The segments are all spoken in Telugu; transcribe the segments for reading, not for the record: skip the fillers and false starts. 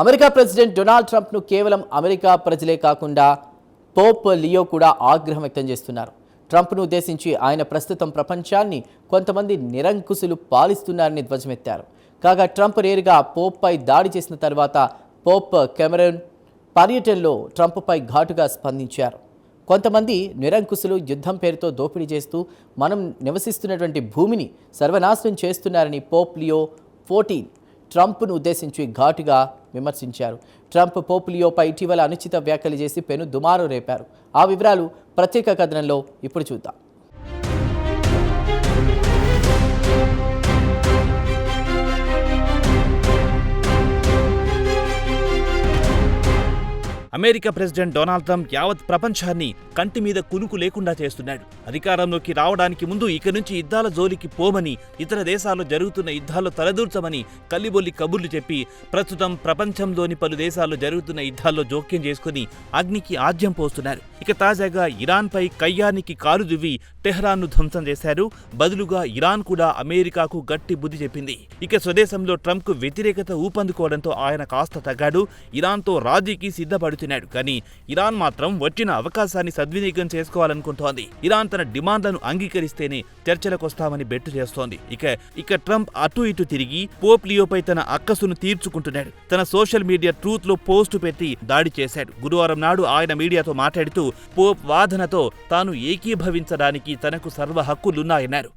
అమెరికా ప్రెసిడెంట్ డొనాల్డ్ ట్రంప్ను కేవలం అమెరికా ప్రజలే కాకుండా పోప్ లియో కూడా ఆగ్రహం వ్యక్తం చేస్తున్నారు. ట్రంప్ను ఉద్దేశించి ఆయన ప్రస్తుతం ప్రపంచాన్ని కొంతమంది నిరంకుశులు పాలిస్తున్నారని ధ్వజమెత్తారు. కాగా ట్రంప్ నేరుగా పోప్పై దాడి చేసిన తర్వాత పోప్ కెమెరూన్ పర్యటనలో ట్రంప్పై ఘాటుగా స్పందించారు. కొంతమంది నిరంకుశులు యుద్ధం పేరుతో దోపిడీ చేస్తూ మనం నివసిస్తున్నటువంటి భూమిని సర్వనాశనం చేస్తున్నారని పోప్ లియో 14 ట్రంప్ను ఉద్దేశించి ఘాటుగా విమర్శించారు. ట్రంప్ పోప్ లియోపై ఇటీవల అనుచిత వ్యాఖ్యలు చేసి పెను దుమారం రేపారు. ఆ వివరాలు ప్రత్యేక కథనంలో ఇప్పుడు చూద్దాం. అమెరికా ప్రెసిడెంట్ డొనాల్డ్ ట్రంప్ యావత్ ప్రపంచాన్ని కంటి మీద కునుకు లేకుండా చేస్తున్నాడు. అధికారంలోకి రావడానికి ముందు ఇక నుంచి యుద్ధాల జోలికి పోమని, ఇతర దేశాల్లో జరుగుతున్న యుద్ధాల్లో తలదూర్చమని కల్లిబొల్లి కబుర్లు చెప్పి ప్రస్తుతం ప్రపంచంలోని పలు దేశాల్లో జరుగుతున్న యుద్ధాల్లో జోక్యం చేసుకుని అగ్నికి ఆజ్యం పోస్తున్నారు. ఇక తాజాగా ఇరాన్పై కయ్యానికి కాలు దువ్వి టెహ్రాన్ను ధ్వంసం చేశారు. బదులుగా ఇరాన్ కూడా అమెరికాకు గట్టి బుద్ధి చెప్పింది. ఇక స్వదేశంలో ట్రంప్కు వ్యతిరేకత ఊపందుకోవడంతో ఆయన కాస్త తగ్గాడు. ఇరాన్తో రాజీకి సిద్ధపడుతున్నాడు. కానీ ఇరాన్ మాత్రం వచ్చిన అవకాశాన్ని సద్వినియోగం చేసుకోవాలనుకుంటోంది. ఇరాన్ తన డిమాండ్లను అంగీకరిస్తేనే చర్చలకొస్తామని బెట్టు చేస్తోంది. ఇక ట్రంప్ అటు ఇటు తిరిగి పోప్ లియోపై తన అక్కసును తీర్చుకుంటున్నాడు. తన సోషల్ మీడియా ట్రూత్ లో పోస్టు పెట్టి దాడి చేశాడు. గురువారం నాడు ఆయన మీడియాతో మాట్లాడుతూ పోప్ వాదనతో తాను ఏకీభవించడానికి తనకు సర్వ హక్కులున్నాయన్నారు.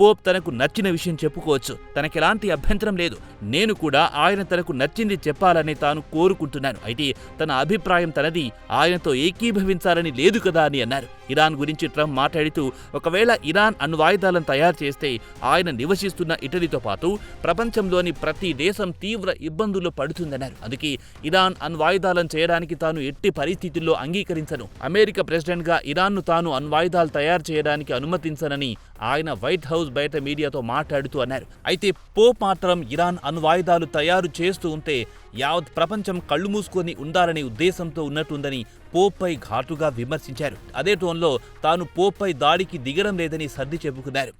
పోప్ తనకు నచ్చిన విషయం చెప్పుకోవచ్చు, తనకెలాంటి అభ్యంతరం లేదు. నేను కూడా ఆయన తనకు నచ్చింది చెప్పాలని తాను కోరుకుంటున్నాను. అయితే తన అభిప్రాయం తనది, ఆయనతో ఏకీభవించాలని లేదు కదా అని అన్నారు. ఇరాన్ గురించి ట్రంప్ మాట్లాడుతూ ఒకవేళ ఇరాన్ అణ్వాయుధాలను తయారు చేస్తే ఆయన నివసిస్తున్న ఇటలీతో పాటు ప్రపంచంలోని ప్రతి దేశం తీవ్ర ఇబ్బందుల్లో పడుతుందన్నారు. అందుకే ఇరాన్ అణ్వాయుధాలను చేయడానికి తాను ఎట్టి పరిస్థితుల్లో అంగీకరించను. అమెరికా ప్రెసిడెంట్గా ఇరాన్ను తాను అణ్వాయుధాలు తయారు చేయడానికి అనుమతించనని ఆయన వైట్ హౌస్ బయట మీడియాతో మాట్లాడుతూ అన్నారు. అయితే పోప్ మాత్రం ఇరాన్ అణ్వాయుధాలు తయారు చేస్తూ ఉంటే యావత్ ప్రపంచం కళ్ళు మూసుకొని ఉండాలనే ఉద్దేశంతో ఉన్నట్టుందని పోప్పై ఘాటుగా విమర్శించారు. అదే టోన్లో తాను పోప్పై దాడికి దిగడం లేదని సర్ది చెప్పుకున్నారు.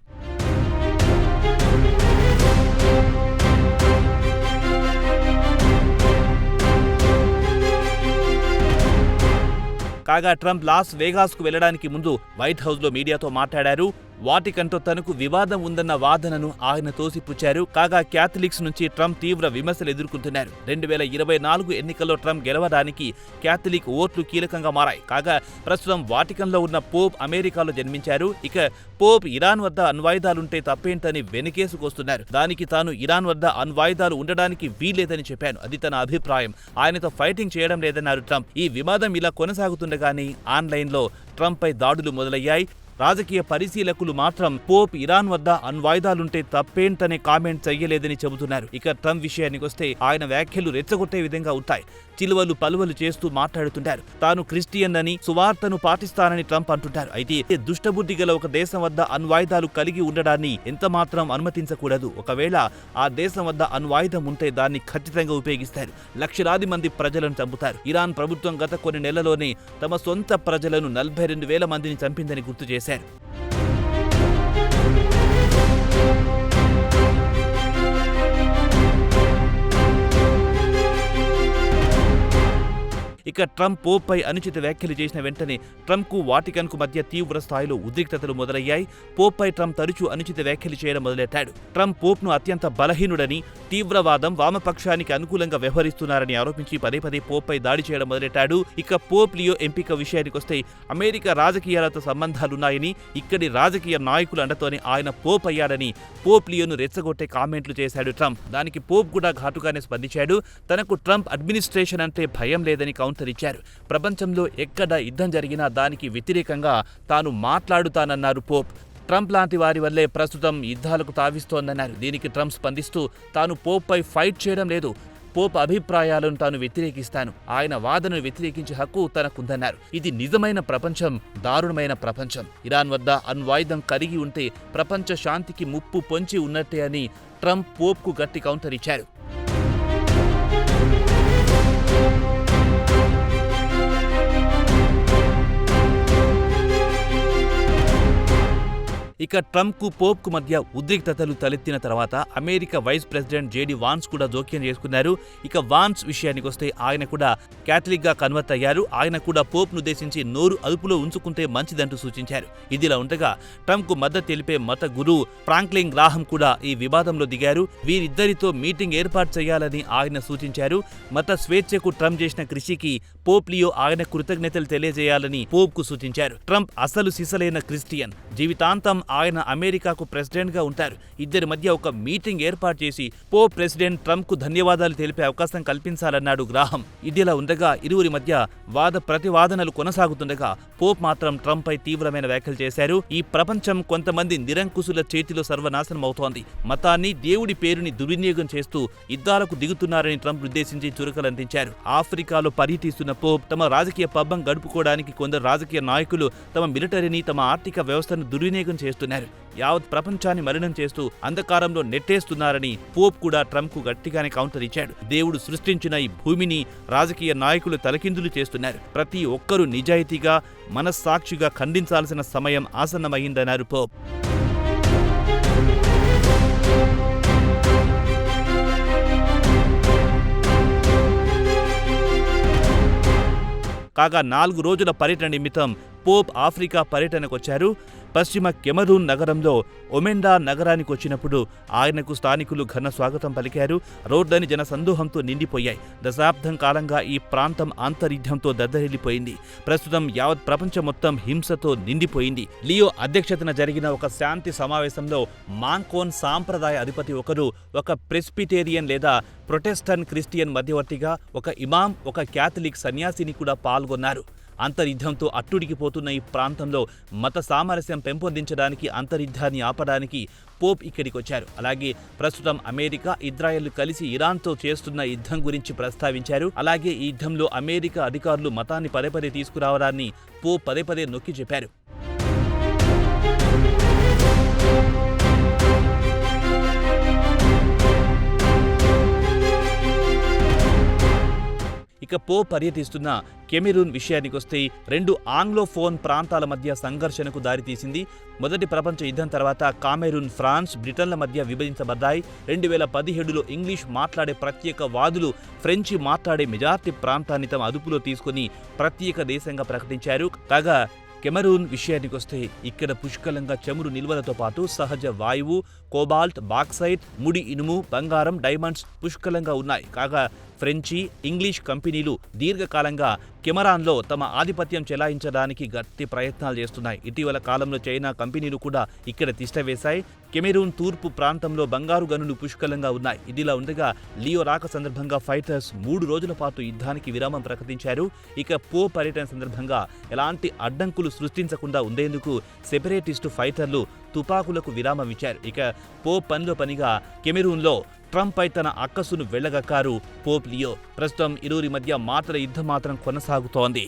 కాగా ట్రంప్ లాస్ వేగాస్కు వెళ్లడానికి ముందు వైట్ హౌస్లో మీడియాతో మాట్లాడారు. వాటికంటో తనకు వివాదం ఉందన్న వాదనను ఆయన తోసిపుచ్చారు. కాగా క్యాథలిక్స్ నుంచి ట్రంప్ తీవ్ర విమర్శలు ఎదుర్కొంటున్నారు. 2024 ఎన్నికల్లో ట్రంప్ గెలవడానికి క్యాథలిక్ ఓట్లు కీలకంగా మారాయి. కాగా ప్రస్తుతం వాటికన్లో ఉన్న పోప్ అమెరికాలో జన్మించారు. ఇక పోప్ ఇరాన్ వద్ద అణ్వాయుధాలుంటే తప్పేంటని వెనుకేసుకొస్తున్నారు. దానికి తాను ఇరాన్ వద్ద అణ్వాయుధాలు ఉండడానికి వీల్లేదని చెప్పాను. అది తన అభిప్రాయం. ఆయనతో ఫైటింగ్ చేయడం లేదన్నారు ట్రంప్. ఈ వివాదం ఇలా కొనసాగుతుండగానే ఆన్లైన్లో ట్రంప్పై దాడులు మొదలయ్యాయి. రాజకీయ పరిశీలకులు మాత్రం పోప్ ఇరాన్ వద్ద అణ్వాయుధాలుంటే తప్పేంటనే కామెంట్ చెయ్యలేదని చెబుతున్నారు. ఇక ట్రంప్ విషయానికి వస్తే ఆయన వ్యాఖ్యలు రెచ్చగొట్టే విధంగా ఉంటాయి. చిలువలు పలువలు చేస్తూ మాట్లాడుతుంటారు. తాను క్రిస్టియన్ అని, సువార్తను పాటిస్తానని ట్రంప్ అంటుంటారు. అయితే దుష్టబుద్ధి గల ఒక దేశం వద్ద అణ్వాయుధాలు కలిగి ఉండడాన్ని ఎంతమాత్రం అనుమతించకూడదు. ఒకవేళ ఆ దేశం వద్ద అణ్వాయుధం ఉంటే దాన్ని ఖచ్చితంగా ఉపయోగిస్తారు. లక్షలాది మంది ప్రజలను చంపుతారు. ఇరాన్ ప్రభుత్వం గత కొన్ని నెలల్లోనే తమ సొంత ప్రజలను 42,000 మందిని చంపిందని గుర్తు చేశారు. ఇక ట్రంప్ పోప్పై అనుచిత వ్యాఖ్యలు చేసిన వెంటనే ట్రంప్కు వాటికన్కు మధ్య తీవ్ర స్థాయిలో ఉద్రిక్తతలు మొదలయ్యాయి. పోప్పై ట్రంప్ తరచూ అనుచిత వ్యాఖ్యలు చేయడం మొదలెట్టాడు. ట్రంప్ పోప్ను అత్యంత బలహీనుడని, తీవ్రవాదం, వామపక్షానికి అనుకూలంగా వ్యవహరిస్తున్నారని ఆరోపించి పదే పోప్పై దాడి చేయడం మొదలెట్టాడు. ఇక పోప్ లియో ఎంపిక విషయానికొస్తే అమెరికా రాజకీయాలతో సంబంధాలున్నాయని, ఇక్కడి రాజకీయ నాయకుల అండతోనే ఆయన పోప్ అయ్యాడని పోప్ లియోను రెచ్చగొట్టే కామెంట్లు చేశాడు ట్రంప్. దానికి పోప్ కూడా ఘాటుగానే స్పందించాడు. తనకు ట్రంప్ అడ్మినిస్ట్రేషన్ అంటే భయం లేదని కౌంటర్ ఇచ్చారు. ప్రపంచంలో ఎక్కడ యుద్ధం జరిగినా దానికి వ్యతిరేకంగా తాను మాట్లాడుతానన్నారు పోప్. ట్రంప్ లాంటి వారి వల్లే ప్రస్తుతం యుద్ధాలకు తావిస్తోందన్నారు. దీనికి ట్రంప్ స్పందిస్తూ తాను పోప్పై ఫైట్ చేయడం లేదు, పోప్ అభిప్రాయాలను తాను వ్యతిరేకిస్తాను, ఆయన వాదనను వ్యతిరేకించే హక్కు తనకుందన్నారు. ఇది నిజమైన ప్రపంచం, దారుణమైన ప్రపంచం. ఇరాన్ వద్ద అణ్వాయుధం కలిగి ఉంటే ప్రపంచ శాంతికి ముప్పు పొంచి ఉన్నట్టే అని ట్రంప్ పోప్కు గట్టి కౌంటర్ ఇచ్చారు. ఇక ట్రంప్కు పోప్కు మధ్య ఉద్రిక్తతలు తలెత్తిన తర్వాత America vice president JD Vance కూడా జోక్యం చేసుకున్నారు. ఇక వాన్స్ విషయానికి వస్తే ఆయన కూడా క్యాథలిక్గా కన్వర్ట్ అయ్యారు. ఆయన కూడా పోప్ను ఉద్దేశించి నోరు అదుపులో ఉంచుకుంటే మంచిదంటూ సూచించారు. ఇదిలా ఉండగా ట్రంప్కు మద్దతు తెలిపే మత గురువు ఫ్రాంక్లిన్ గ్రాహం కూడా ఈ వివాదంలో దిగారు. వీరిద్దరితో మీటింగ్ ఏర్పాటు చేయాలని ఆయన సూచించారు. మత స్వేచ్ఛకు ట్రంప్ చేసిన కృషికి పోప్ లియో ఆయన కృతజ్ఞతలు తెలియజేయాలని పోప్కు సూచించారు. ట్రంప్ అసలు సిసలైన క్రిస్టియన్, జీవితాంతం ఆయన అమెరికాకు ప్రెసిడెంట్ గా ఉంటారు. ఇద్దరి మధ్య ఒక మీటింగ్ ఏర్పాటు చేసి పోప్ ప్రెసిడెంట్ ట్రంప్ కు ధన్యవాదాలు తెలిపే అవకాశం కల్పించాలన్నాడు గ్రాహం. ఇదిలా ఉండగా ఇరువురి మధ్య వాద ప్రతివాదనలు కొనసాగుతుండగా పోప్ మాత్రం ట్రంప్ పై తీవ్రమైన వ్యాఖ్యలు చేశారు. ఈ ప్రపంచం కొంతమంది నిరంకుశుల చేతిలో సర్వనాశనం అవుతోంది. మతాన్ని, దేవుడి పేరుని దుర్వినియోగం చేస్తూ యుద్ధాలకు దిగుతున్నారని ట్రంప్ ఉద్దేశించి చురకలందించారు. ఆఫ్రికాలో పర్యటిస్తున్న పోప్ తమ రాజకీయ పబ్బం గడుపుకోవడానికి కొందరు రాజకీయ నాయకులు తమ మిలిటరీని, తమ ఆర్థిక వ్యవస్థను దుర్వినియోగం చేస్తున్నారు. యావత్ ప్రపంచాన్ని మలినం చేస్తూ అంధకారంలో నెట్టేస్తున్నారని పోప్ కూడా ట్రంప్ కు గట్టిగానే కౌంటర్ ఇచ్చాడు. దేవుడు సృష్టించిన ఈ భూమిని రాజకీయ నాయకులు తలకిందులు చేస్తున్నారు. ప్రతి ఒక్కరూ నిజాయితీగా, మనస్సాక్షిగా ఖండించాల్సిన సమయం ఆసన్నమైందన్నారు పోప్. కాగా 4 రోజుల పర్యటన నిమిత్తం పోప్ ఆఫ్రికా పర్యటనకొచ్చారు. పశ్చిమ కెమరూన్ నగరంలో ఒమెండా నగరానికి వచ్చినప్పుడు ఆయనకు స్థానికులు ఘన స్వాగతం పలికారు. రోడ్లని జనసందోహంతో నిండిపోయాయి. దశాబ్దం కాలంగా ఈ ప్రాంతం అంతర్యుద్ధంతో దద్దరిల్లిపోయింది. ప్రస్తుతం యావత్ ప్రపంచం మొత్తం హింసతో నిండిపోయింది. లియో అధ్యక్షతన జరిగిన ఒక శాంతి సమావేశంలో మాంకోన్ సాంప్రదాయ అధిపతి ఒకరు, ఒక ప్రెస్బిటేరియన్ లేదా ప్రొటెస్టెంట్ క్రిస్టియన్ మధ్యవర్తిగా, ఒక ఇమాం, ఒక క్యాథలిక్ సన్యాసిని కూడా పాల్గొన్నారు. అంతర్యుద్ధంతో అట్టుడికిపోతున్న ఈ ప్రాంతంలో మత సామరస్యం పెంపొందించడానికి, అంతర్యుద్ధాన్ని ఆపడానికి పోప్ ఇక్కడికొచ్చారు. అలాగే ప్రస్తుతం అమెరికా, ఇజ్రాయెల్ కలిసి ఇరాన్తో చేస్తున్న యుద్ధం గురించి ప్రస్తావించారు. అలాగే ఈ యుద్ధంలో అమెరికా అధికారులు మతాన్ని పదే తీసుకురావడాన్ని పోప్ పదే నొక్కి చెప్పారు. ఇక పోప్ పర్యటిస్తున్న కెమెరూన్ విషయానికొస్తే 2 ఆంగ్లోఫోన్ ప్రాంతాల మధ్య సంఘర్షణకు దారితీసింది. మొదటి ప్రపంచ యుద్ధం తర్వాత కామెరూన్, ఫ్రాన్స్, బ్రిటన్ల మధ్య విభజించబడ్డాయి. 2017లో ఇంగ్లీష్ మాట్లాడే ప్రత్యేక వాదులు ఫ్రెంచి మాట్లాడే మెజార్టీ ప్రాంతాన్ని తమ అదుపులో తీసుకుని ప్రత్యేక దేశంగా ప్రకటించారు. కాగా కెమెరూన్ విషయానికొస్తే ఇక్కడ పుష్కలంగా చమురు నిల్వలతో పాటు సహజ వాయువు, కోబాల్ట్, బాక్సైట్, ముడి ఇనుము, బంగారం, డైమండ్స్ పుష్కలంగా ఉన్నాయి. కాగా ఫ్రెంచి, ఇంగ్లీష్ కంపెనీలు దీర్ఘకాలంగా కెమెరాన్లో తమ ఆధిపత్యం చెలాయించడానికి గట్టి ప్రయత్నాలు చేస్తున్నాయి. ఇటీవల కాలంలో చైనా కంపెనీలు కూడా ఇక్కడ తిష్టవేశాయి. కెమెరూన్ తూర్పు ప్రాంతంలో బంగారు గనులు పుష్కలంగా ఉన్నాయి. ఇదిలా ఉండగా లియో రాక సందర్భంగా ఫైటర్స్ 3 రోజుల పాటు యుద్ధానికి విరామం ప్రకటించారు. ఇక పోప్ పర్యటన సందర్భంగా ఎలాంటి అడ్డంకులు సృష్టించకుండా ఉండేందుకు సెపరేటిస్టు ఫైటర్లు తుపాకులకు విరామం ఇచ్చారు. ఇక పోప్ పనిలో పనిగా కెమెరూన్లో ట్రంప్ పై తన అక్కసును వెళ్లగక్కారు పోప్ లియో. ప్రస్తుతం ఇరువురి మధ్య మాటల యుద్ధం మాత్రం కొనసాగుతోంది.